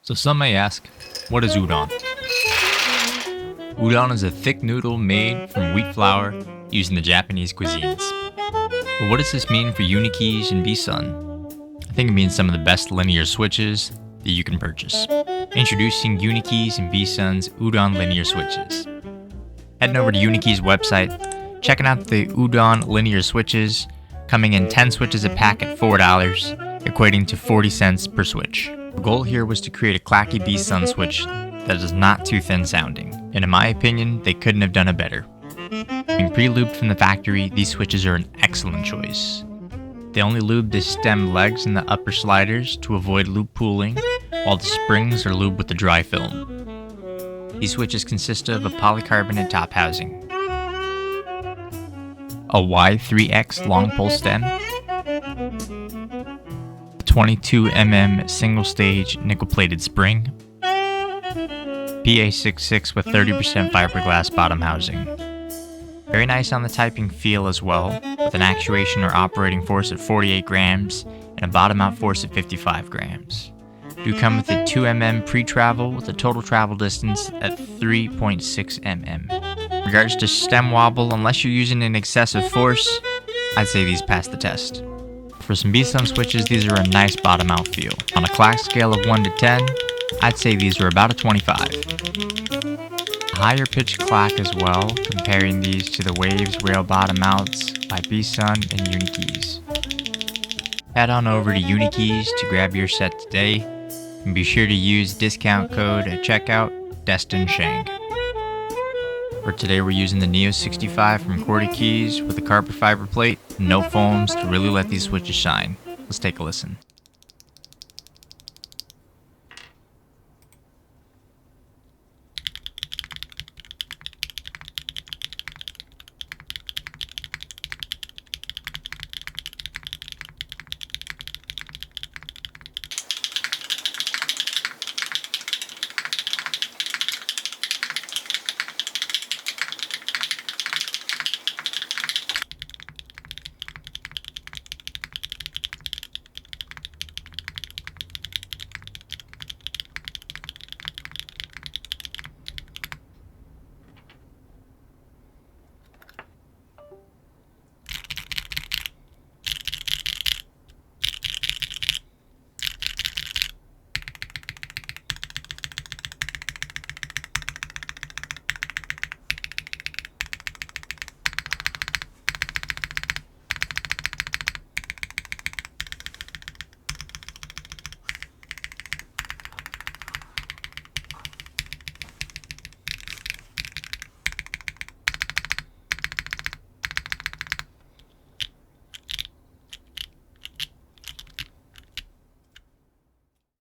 So some may ask, what is udon? Udon is a thick noodle made from wheat flour used in the Japanese cuisines. But what does this mean for Unikeys and Bsun? I think it means some of the best linear switches that you can purchase. Introducing Unikeys and Bsun's Udon Linear Switches. Heading over to Unikeys' website, checking out the Udon Linear Switches, coming in 10 switches a pack at $4, equating to 40 cents per switch. The goal here was to create a clacky Bsun switch that is not too thin sounding, and in my opinion, they couldn't have done it better. Being pre-lubed from the factory, these switches are an excellent choice. They only lube the stem legs and the upper sliders to avoid loop pooling, while the springs are lubed with the dry film. These switches consist of a polycarbonate top housing, a Y3X long pole stem, 22mm single stage nickel plated spring, PA66 with 30% fiberglass bottom housing. Very nice on the typing feel as well, with an actuation or operating force at 48 grams and a bottom out force at 55 grams. Do come with a 2mm pre-travel with a total travel distance at 3.6 mm. In regards to stem wobble, unless you're using an excessive force, I'd say these pass the test. For some Bsun switches, these are a nice bottom out feel. On a Clack scale of 1 to 10, I'd say these are about a 25. A higher pitched Clack as well, comparing these to the Waves rail bottom outs by Bsun and Unikeys. Head on over to Unikeys to grab your set today, and be sure to use discount code at checkout, DestinShang. For today we're using the Neo 65 from Unikeys with a carbon fiber plate and no foams to really let these switches shine. Let's take a listen.